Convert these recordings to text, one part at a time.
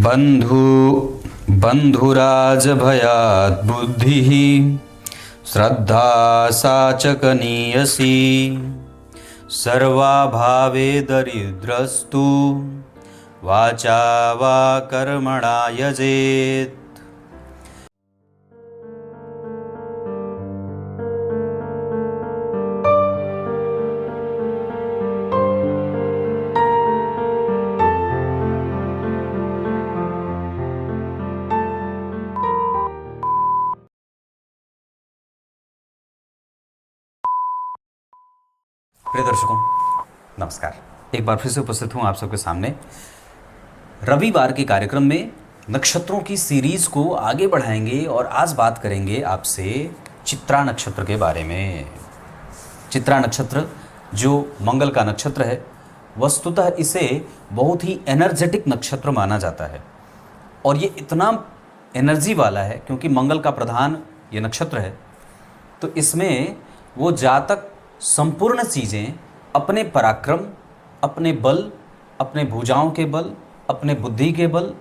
बंधु बंधुराजभयात् बुद्धिः श्रद्धा सा च कनीयसी सर्वाभावे दरिद्रस्तु वाचा वा कर्मणा यजेत्। प्रिय दर्शकों नमस्कार, एक बार फिर से उपस्थित हूँ आप सबके सामने रविवार के कार्यक्रम में। नक्षत्रों की सीरीज को आगे बढ़ाएंगे और आज बात करेंगे आपसे चित्रा नक्षत्र के बारे में। चित्रा नक्षत्र जो मंगल का नक्षत्र है, वस्तुतः इसे बहुत ही एनर्जेटिक नक्षत्र माना जाता है और ये इतना एनर्जी वाला है क्योंकि मंगल का प्रधान ये नक्षत्र है। तो इसमें वो जातक संपूर्ण चीज़ें अपने पराक्रम, अपने बल, अपने भुजाओं के बल, अपने बुद्धि के बल,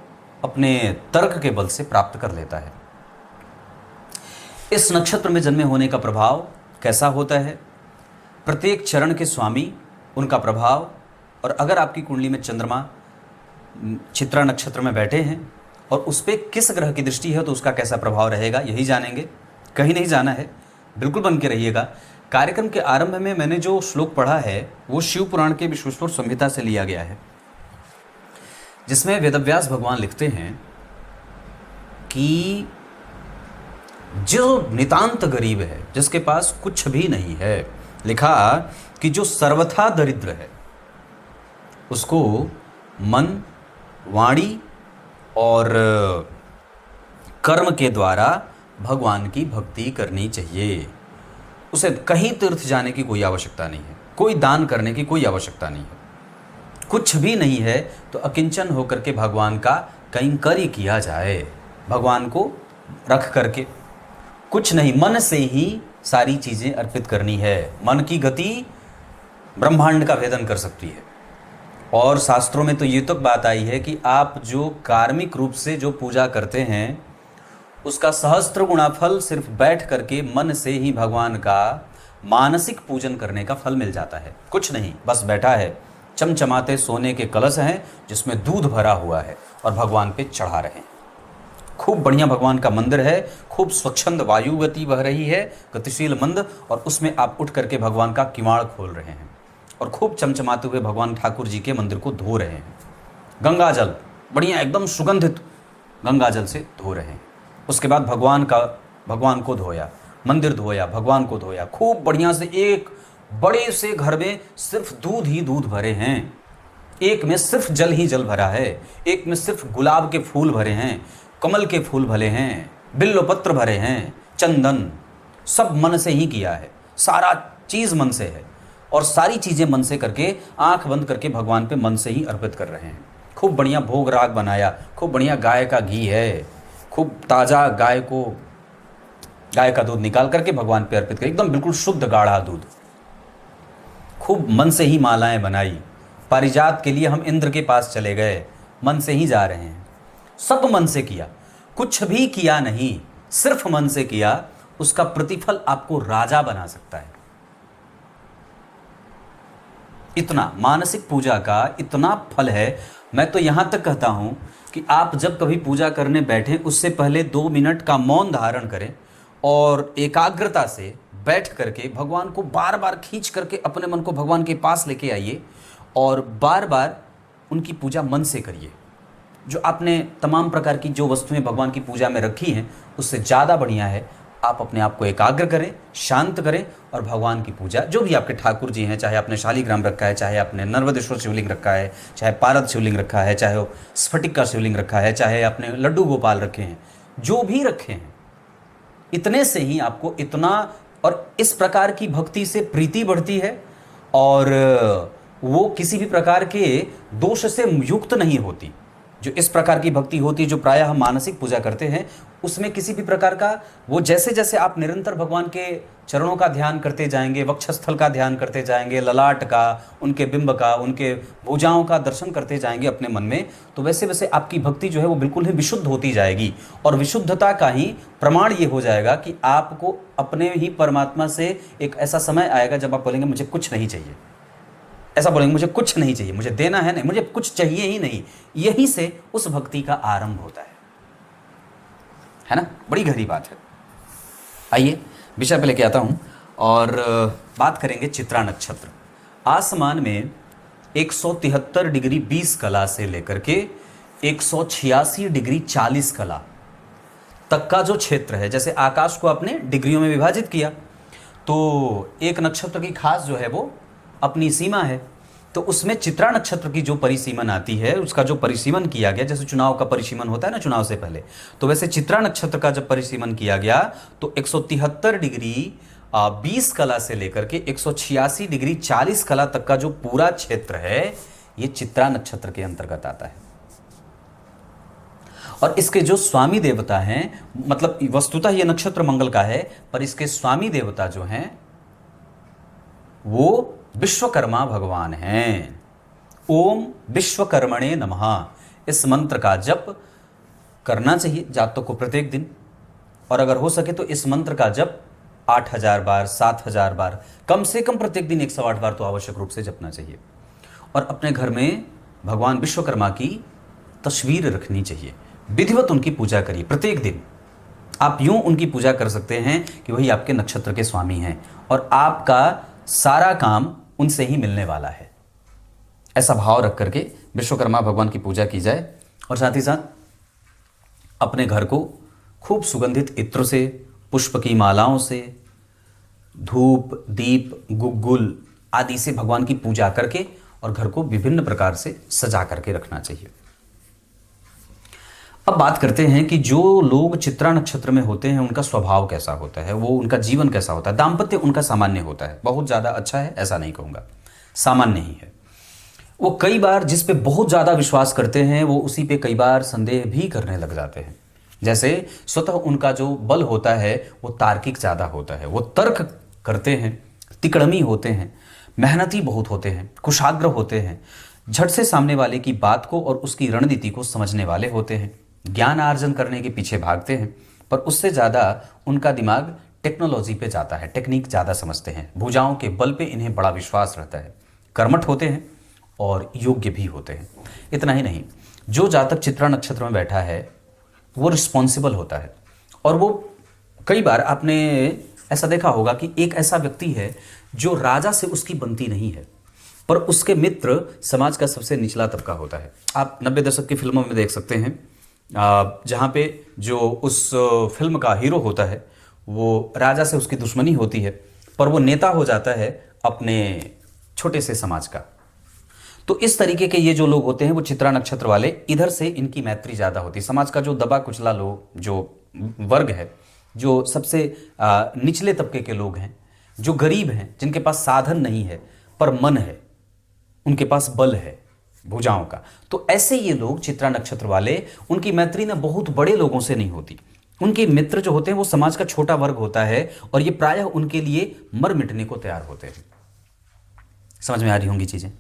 अपने तर्क के बल से प्राप्त कर लेता है। इस नक्षत्र में जन्मे होने का प्रभाव कैसा होता है, प्रत्येक चरण के स्वामी, उनका प्रभाव, और अगर आपकी कुंडली में चंद्रमा चित्रा नक्षत्र में बैठे हैं और उस पर किस ग्रह की दृष्टि है तो उसका कैसा प्रभाव रहेगा, यही जानेंगे। कहीं नहीं जाना है, बिल्कुल बन के रहिएगा। कार्यक्रम के आरंभ में मैंने जो श्लोक पढ़ा है वो शिव पुराण के विश्वेश्वर संहिता से लिया गया है, जिसमें वेदव्यास भगवान लिखते हैं कि जो नितांत गरीब है, जिसके पास कुछ भी नहीं है, लिखा कि जो सर्वथा दरिद्र है उसको मन, वाणी और कर्म के द्वारा भगवान की भक्ति करनी चाहिए। उसे कहीं तीर्थ जाने की कोई आवश्यकता नहीं है, कोई दान करने की कोई आवश्यकता नहीं है। कुछ भी नहीं है तो अकिंचन होकर के भगवान का कैंकर्य किया जाए, भगवान को रख करके। कुछ नहीं, मन से ही सारी चीज़ें अर्पित करनी है। मन की गति ब्रह्मांड का भेदन कर सकती है। और शास्त्रों में तो ये तक बात आई है कि आप जो कार्मिक रूप से जो पूजा करते हैं उसका सहस्त्र गुणा फल सिर्फ बैठ करके मन से ही भगवान का मानसिक पूजन करने का फल मिल जाता है। कुछ नहीं, बस बैठा है, चमचमाते सोने के कलश हैं जिसमें दूध भरा हुआ है और भगवान पे चढ़ा रहे हैं। खूब बढ़िया भगवान का मंदिर है, खूब स्वच्छंद वायु गति बह रही है, गतिशील मंद, और उसमें आप उठ करके भगवान का किवाड़ खोल रहे हैं और खूब चमचमाते हुए भगवान ठाकुर जी के मंदिर को धो रहे हैं। गंगा जल बढ़िया एकदम सुगंधित गंगा जल से धो रहे हैं। उसके बाद भगवान को धोया, मंदिर धोया, भगवान को धोया, खूब बढ़िया से। एक बड़े से घर में सिर्फ दूध ही दूध भरे हैं, एक में सिर्फ जल ही जल भरा है, एक में सिर्फ गुलाब के फूल भरे हैं, कमल के फूल भरे हैं, बिल्वपत्र भरे हैं, चंदन, सब मन से ही किया है। सारा चीज़ मन से है और सारी चीज़ें मन से करके आंख बंद करके भगवान पे मन से ही अर्पित कर रहे हैं। खूब बढ़िया भोग राग बनाया, खूब बढ़िया गाय का घी है, खूब ताज़ा गाय का दूध निकाल करके भगवान पे अर्पित कर, एकदम बिल्कुल शुद्ध गाढ़ा दूध। खूब मन से ही मालाएं बनाई। पारिजात के लिए हम इंद्र के पास चले गए, मन से ही जा रहे हैं। सब मन से किया, कुछ भी किया नहीं, सिर्फ मन से किया। उसका प्रतिफल आपको राजा बना सकता है। इतना मानसिक पूजा का इतना फल है। मैं तो यहाँ तक कहता हूँ कि आप जब कभी पूजा करने बैठें उससे पहले 2 मिनट का मौन धारण करें और एकाग्रता से बैठ करके भगवान को बार बार खींच करके अपने मन को भगवान के पास लेके आइए और बार बार उनकी पूजा मन से करिए। जो आपने तमाम प्रकार की जो वस्तुएं भगवान की पूजा में रखी हैं उससे ज़्यादा बढ़िया है आप अपने आप को एकाग्र करें, शांत करें और भगवान की पूजा, जो भी आपके ठाकुर जी हैं, चाहे आपने शालिग्राम रखा है, चाहे आपने नर्मदेश्वर शिवलिंग रखा है, चाहे पारद शिवलिंग रखा है, चाहे वो स्फटिक का शिवलिंग रखा है, चाहे आपने लड्डू गोपाल रखे हैं, जो भी रखे हैं, इतने से ही आपको इतना और इस प्रकार की भक्ति से प्रीति बढ़ती है और वो किसी भी प्रकार के दोष से युक्त नहीं होती। जो इस प्रकार की भक्ति होती है, जो प्रायः हम मानसिक पूजा करते हैं, उसमें किसी भी प्रकार का वो जैसे जैसे आप निरंतर भगवान के चरणों का ध्यान करते जाएंगे, वक्षस्थल का ध्यान करते जाएंगे, ललाट का, उनके बिंब का, उनके भुजाओं का दर्शन करते जाएंगे अपने मन में, तो वैसे वैसे आपकी भक्ति जो है वो बिल्कुल ही विशुद्ध होती जाएगी। और विशुद्धता का ही प्रमाण ये हो जाएगा कि आपको अपने ही परमात्मा से एक ऐसा समय आएगा जब आप बोलेंगे मुझे कुछ नहीं चाहिए, ऐसा बोलेंगे मुझे कुछ नहीं चाहिए, मुझे देना है नहीं, मुझे कुछ चाहिए ही नहीं। यहीं से उस भक्ति का आरंभ होता है ना। बड़ी गहरी बात है। आइए विषय पे लेके आता हूं और बात करेंगे चित्रा नक्षत्र। आसमान में 173 डिग्री 20 कला से लेकर के 186 डिग्री 40 कला तक का जो क्षेत्र है, जैसे आकाश को आपने डिग्रियों में विभाजित किया, तो एक नक्षत्र की खास जो है वो अपनी सीमा है। तो उसमें चित्रा नक्षत्र की जो परिसीमन आती है, उसका जो परिसीमन किया गया, जैसे चुनाव का परिसीमन होता है ना चुनाव से पहले, तो वैसे चित्रा नक्षत्र का जब परिसीमन किया गया तो 173 डिग्री 20 कला से लेकर के 186 डिग्री 40 कला तक का जो पूरा क्षेत्र है, ये चित्रा नक्षत्र के अंतर्गत आता है। और इसके जो स्वामी देवता हैं, मतलब वस्तुतः ये नक्षत्र मंगल का है, पर इसके स्वामी देवता जो हैं वो विश्वकर्मा भगवान हैं। ओम विश्वकर्मणे नमः, इस मंत्र का जप करना चाहिए जातकों को प्रत्येक दिन, और अगर हो सके तो इस मंत्र का जप 8000 बार, 7000 बार, कम से कम प्रत्येक दिन 108 बार तो आवश्यक रूप से जपना चाहिए। और अपने घर में भगवान विश्वकर्मा की तस्वीर रखनी चाहिए, विधिवत उनकी पूजा करिए प्रत्येक दिन। आप यूं उनकी पूजा कर सकते हैं कि वही आपके नक्षत्र के स्वामी हैं और आपका सारा काम उनसे ही मिलने वाला है। ऐसा भाव रख करके विश्वकर्मा भगवान की पूजा की जाए। और साथ ही साथ अपने घर को खूब सुगंधित इत्र से, पुष्प की मालाओं से, धूप, दीप, गुग्गुल आदि से भगवान की पूजा करके और घर को विभिन्न प्रकार से सजा करके रखना चाहिए। अब बात करते हैं कि जो लोग चित्रा नक्षत्र में होते हैं उनका स्वभाव कैसा होता है, वो उनका जीवन कैसा होता है। दाम्पत्य उनका सामान्य होता है, बहुत ज़्यादा अच्छा है ऐसा नहीं कहूँगा, सामान्य ही है। वो कई बार जिस पे बहुत ज़्यादा विश्वास करते हैं वो उसी पे कई बार संदेह भी करने लग जाते हैं। जैसे स्वतः उनका जो बल होता है वो तार्किक ज़्यादा होता है, वो तर्क करते हैं, तिकड़मी होते हैं, मेहनती बहुत होते हैं, कुशाग्र होते हैं, झट से सामने वाले की बात को और उसकी रणनीति को समझने वाले होते हैं, ज्ञान आर्जन करने के पीछे भागते हैं, पर उससे ज़्यादा उनका दिमाग टेक्नोलॉजी पे जाता है, टेक्निक ज़्यादा समझते हैं, भुजाओं के बल पे इन्हें बड़ा विश्वास रहता है, कर्मठ होते हैं और योग्य भी होते हैं। इतना ही नहीं, जो जातक चित्रा नक्षत्र में बैठा है वो रिस्पॉन्सिबल होता है। और वो कई बार आपने ऐसा देखा होगा कि एक ऐसा व्यक्ति है जो राजा से उसकी बनती नहीं है, पर उसके मित्र समाज का सबसे निचला तबका होता है। आप 90 दशक की फिल्मों में देख सकते हैं जहाँ पे जो उस फिल्म का हीरो होता है वो राजा से उसकी दुश्मनी होती है, पर वो नेता हो जाता है अपने छोटे से समाज का। तो इस तरीके के ये जो लोग होते हैं वो चित्रा नक्षत्र वाले, इधर से इनकी मैत्री ज़्यादा होती है। समाज का जो दबा कुचला लोग, जो वर्ग है, जो सबसे निचले तबके के लोग हैं, जो गरीब हैं, जिनके पास साधन नहीं है पर मन है, उनके पास बल है भुजाओं का, तो ऐसे ये लोग चित्रा नक्षत्र वाले, उनकी मैत्री ना बहुत बड़े लोगों से नहीं होती। उनके मित्र जो होते हैं वो समाज का छोटा वर्ग होता है और ये प्रायः उनके लिए मर मिटने को तैयार होते हैं। समझ में आ रही होंगी चीजें।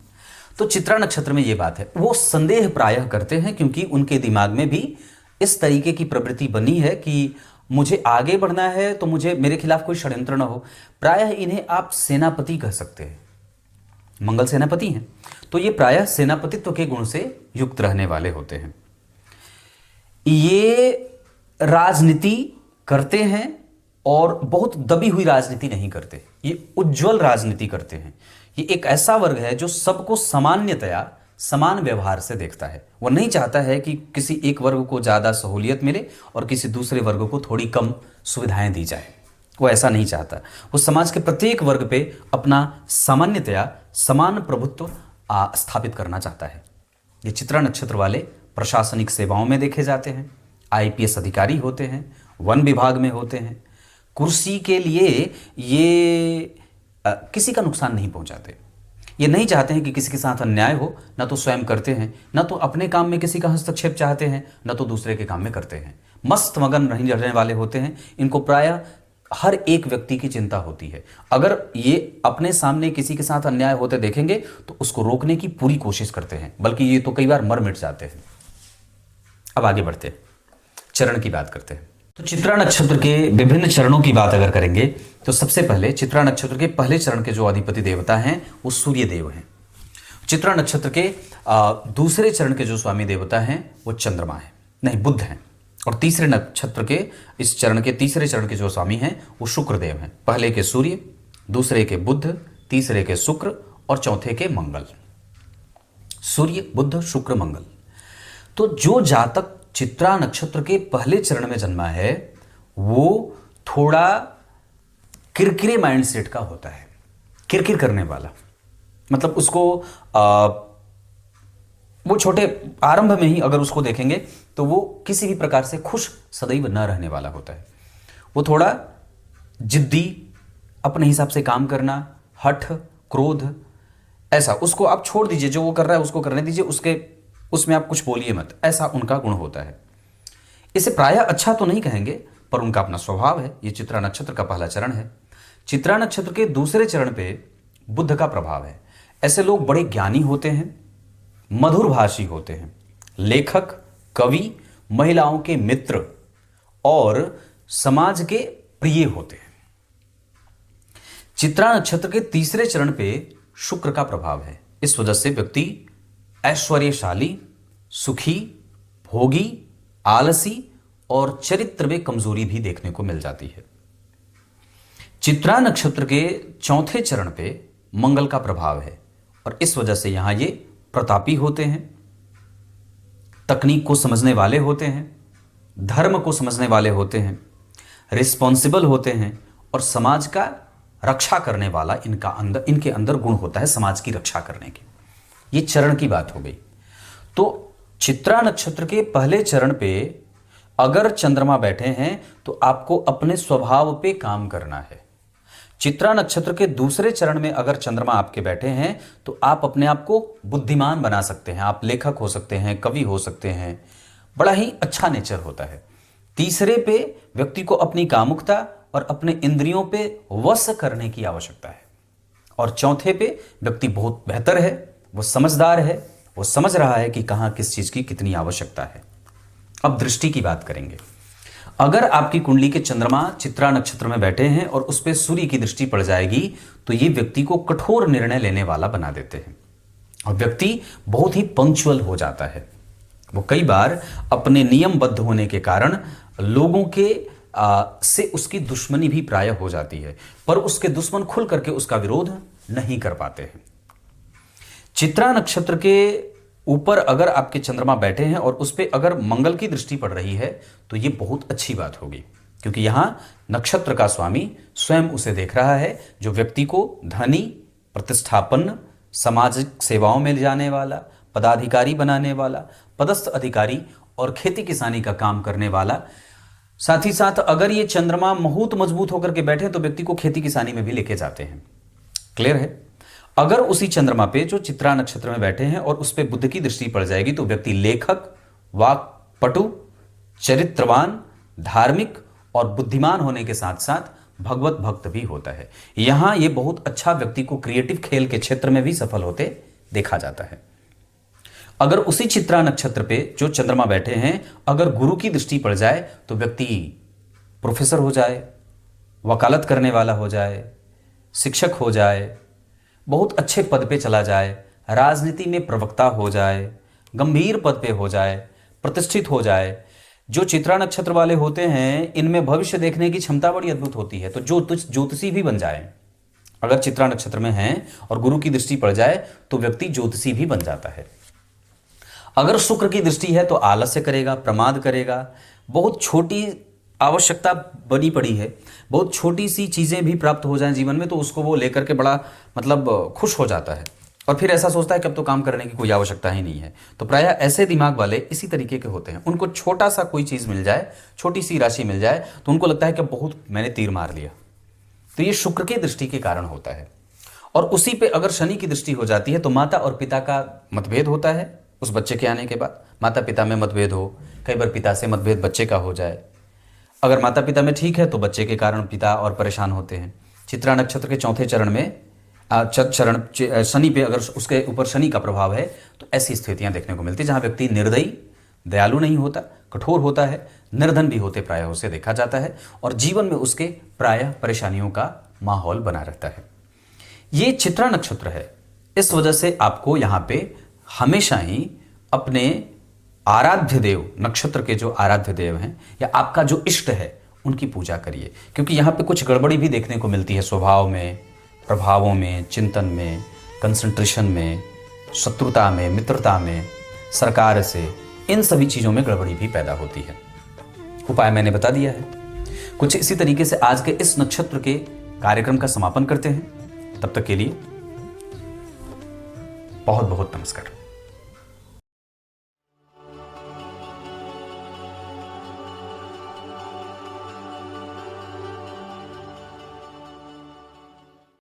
तो चित्रा नक्षत्र में ये बात है, वो संदेह प्रायः करते हैं क्योंकि उनके दिमाग में भी इस तरीके की प्रवृत्ति बनी है कि मुझे आगे बढ़ना है तो मुझे मेरे खिलाफ कोई षड्यंत्र न हो। प्रायः इन्हें आप सेनापति कह सकते हैं, मंगल सेनापति हैं, तो ये प्रायः सेनापतित्व के गुण से युक्त रहने वाले होते हैं। ये राजनीति करते हैं और बहुत दबी हुई राजनीति नहीं करते, ये उज्जवल राजनीति करते हैं। ये एक ऐसा वर्ग है जो सबको सामान्यतया समान व्यवहार से देखता है। वो नहीं चाहता है कि किसी एक वर्ग को ज़्यादा सहूलियत मिले और किसी दूसरे वर्ग को थोड़ी कम सुविधाएं दी जाए, वो ऐसा नहीं चाहता। वो समाज के प्रत्येक वर्ग पे अपना सामान्यतया समान प्रभुत्व स्थापित करना चाहता है। ये चित्रा नक्षत्र वाले प्रशासनिक सेवाओं में देखे जाते हैं, आईपीएस अधिकारी होते हैं, वन विभाग में होते हैं। कुर्सी के लिए ये किसी का नुकसान नहीं पहुंचाते। ये नहीं चाहते हैं कि किसी के साथ अन्याय हो, ना तो स्वयं करते हैं, ना तो अपने काम में किसी का हस्तक्षेप चाहते हैं, ना तो दूसरे के काम में करते हैं। मस्त मगन नहीं रहने वाले होते हैं। इनको प्रायः हर एक व्यक्ति की चिंता होती है। अगर ये अपने सामने किसी के साथ अन्याय होते देखेंगे तो उसको रोकने की पूरी कोशिश करते हैं, बल्कि ये तो कई बार मर मिट जाते हैं। अब आगे बढ़ते हैं, चरण की बात करते हैं। तो चित्रा नक्षत्र के विभिन्न चरणों की बात अगर करेंगे तो सबसे पहले चित्रा नक्षत्र के पहले चरण के जो अधिपति देवता हैं वो सूर्य देव हैं। चित्रा नक्षत्र के दूसरे चरण के जो स्वामी देवता हैं वो चंद्रमा है, नहीं बुध हैं। और तीसरे नक्षत्र के इस चरण के तीसरे चरण के जो स्वामी हैं वो शुक्र देव हैं। पहले के सूर्य, दूसरे के बुध, तीसरे के शुक्र और चौथे के मंगल। सूर्य, बुध, शुक्र, मंगल। तो जो जातक चित्रा नक्षत्र के पहले चरण में जन्मा है वो थोड़ा किरकिरे माइंडसेट का होता है, किरकिर करने वाला। मतलब उसको वो छोटे आरंभ में ही अगर उसको देखेंगे तो वो किसी भी प्रकार से खुश सदैव न रहने वाला होता है। वो थोड़ा जिद्दी, अपने हिसाब से काम करना, हठ, क्रोध, ऐसा। उसको आप छोड़ दीजिए, जो वो कर रहा है उसको करने दीजिए, उसमें आप कुछ बोलिए मत, ऐसा उनका गुण होता है। इसे प्रायः अच्छा तो नहीं कहेंगे पर उनका अपना स्वभाव है। ये चित्रा नक्षत्र का पहला चरण है। चित्रा नक्षत्र के दूसरे चरण पे बुध का प्रभाव है। ऐसे लोग बड़े ज्ञानी होते हैं, मधुरभाषी होते हैं, लेखक, कवि, महिलाओं के मित्र और समाज के प्रिय होते हैं। चित्रा नक्षत्र के तीसरे चरण पे शुक्र का प्रभाव है। इस वजह से व्यक्ति ऐश्वर्यशाली, सुखी, भोगी, आलसी और चरित्र में कमजोरी भी देखने को मिल जाती है। चित्रा नक्षत्र के चौथे चरण पे मंगल का प्रभाव है और इस वजह से यहां ये प्रतापी होते हैं, तकनीक को समझने वाले होते हैं, धर्म को समझने वाले होते हैं, रिस्पॉन्सिबल होते हैं और समाज का रक्षा करने वाला इनके अंदर गुण होता है, समाज की रक्षा करने के। ये चरण की बात हो गई। तो चित्रा नक्षत्र के पहले चरण पे अगर चंद्रमा बैठे हैं तो आपको अपने स्वभाव पे काम करना है। चित्रा नक्षत्र के दूसरे चरण में अगर चंद्रमा आपके बैठे हैं तो आप अपने आप को बुद्धिमान बना सकते हैं। आप लेखक हो सकते हैं, कवि हो सकते हैं, बड़ा ही अच्छा नेचर होता है। तीसरे पे व्यक्ति को अपनी कामुकता और अपने इंद्रियों पे वश करने की आवश्यकता है। और चौथे पे व्यक्ति बहुत बेहतर है, वो समझदार है, वो समझ रहा है कि कहाँ किस चीज की कितनी आवश्यकता है। अब दृष्टि की बात करेंगे। अगर आपकी कुंडली के चंद्रमा चित्रा नक्षत्र में बैठे हैं और उस पर सूर्य की दृष्टि पड़ जाएगी तो ये व्यक्ति को कठोर निर्णय लेने वाला बना देते हैं और व्यक्ति बहुत ही पंक्चुअल हो जाता है। वो कई बार अपने नियमबद्ध होने के कारण लोगों के से उसकी दुश्मनी भी प्राय हो जाती है, पर उसके दुश्मन खुल करके उसका विरोध नहीं कर पाते हैं। चित्रा नक्षत्र के ऊपर अगर आपके चंद्रमा बैठे हैं और उस पर अगर मंगल की दृष्टि पड़ रही है तो ये बहुत अच्छी बात होगी, क्योंकि यहां नक्षत्र का स्वामी स्वयं उसे देख रहा है जो व्यक्ति को धनी, प्रतिष्ठापन्न, सामाजिक सेवाओं में ले जाने वाला, पदाधिकारी बनाने वाला, पदस्थ अधिकारी और खेती किसानी का काम करने वाला। साथ ही साथ अगर ये चंद्रमा बहुत मजबूत होकर के बैठे तो व्यक्ति को खेती किसानी में भी लेके जाते हैं। क्लियर है? अगर उसी चंद्रमा पे जो चित्रा नक्षत्र में बैठे हैं और उस पे बुध की दृष्टि पड़ जाएगी तो व्यक्ति लेखक, वाक्पटु, चरित्रवान, धार्मिक और बुद्धिमान होने के साथ साथ भगवत भक्त भी होता है। यहां ये बहुत अच्छा व्यक्ति को क्रिएटिव खेल के क्षेत्र में भी सफल होते देखा जाता है। अगर उसी चित्रा नक्षत्र पे जो चंद्रमा बैठे हैं अगर गुरु की दृष्टि पड़ जाए तो व्यक्ति प्रोफेसर हो जाए, वकालत करने वाला हो जाए, शिक्षक हो जाए, बहुत अच्छे पद पे चला जाए, राजनीति में प्रवक्ता हो जाए, गंभीर पद पे हो जाए, प्रतिष्ठित हो जाए। जो चित्रा नक्षत्र वाले होते हैं इनमें भविष्य देखने की क्षमता बड़ी अद्भुत होती है, तो ज्योतिषी भी बन जाए। अगर चित्रा नक्षत्र में हैं और गुरु की दृष्टि पड़ जाए तो व्यक्ति ज्योतिषी भी बन जाता है। अगर शुक्र की दृष्टि है तो आलस्य करेगा, प्रमाद करेगा, बहुत छोटी आवश्यकता बनी पड़ी है, बहुत छोटी सी चीज़ें भी प्राप्त हो जाएं जीवन में तो उसको वो लेकर के बड़ा खुश हो जाता है और फिर ऐसा सोचता है कि अब तो काम करने की कोई आवश्यकता ही नहीं है। तो प्रायः ऐसे दिमाग वाले इसी तरीके के होते हैं। उनको छोटा सा कोई चीज़ मिल जाए, छोटी सी राशि मिल जाए तो उनको लगता है कि बहुत मैंने तीर मार लिया। तो ये शुक्र की दृष्टि के कारण होता है। और उसी पे अगर शनि की दृष्टि हो जाती है तो माता और पिता का मतभेद होता है उस बच्चे के आने के बाद। माता पिता में मतभेद हो, कई बार पिता से मतभेद बच्चे का हो जाए। अगर माता पिता में ठीक है तो बच्चे के कारण पिता और परेशान होते हैं। चित्रा नक्षत्र के चौथे चरण में शनि पे अगर उसके ऊपर शनि का प्रभाव है तो ऐसी स्थितियां देखने को मिलती है जहां व्यक्ति निर्दयी, दयालु नहीं होता, कठोर होता है, निर्धन भी होते प्रायः उसे देखा जाता है और जीवन में उसके प्रायः परेशानियों का माहौल बना रहता है। ये चित्रा नक्षत्र है, इस वजह से आपको यहां पे हमेशा ही अपने आराध्य देव, नक्षत्र के जो आराध्य देव हैं या आपका जो इष्ट है उनकी पूजा करिए, क्योंकि यहां पे कुछ गड़बड़ी भी देखने को मिलती है स्वभाव में, प्रभावों में, चिंतन में, कंसंट्रेशन में, शत्रुता में, मित्रता में, सरकार से, इन सभी चीज़ों में गड़बड़ी भी पैदा होती है। उपाय मैंने बता दिया है। कुछ इसी तरीके से आज के इस नक्षत्र के कार्यक्रम का समापन करते हैं। तब तक के लिए बहुत बहुत नमस्कार।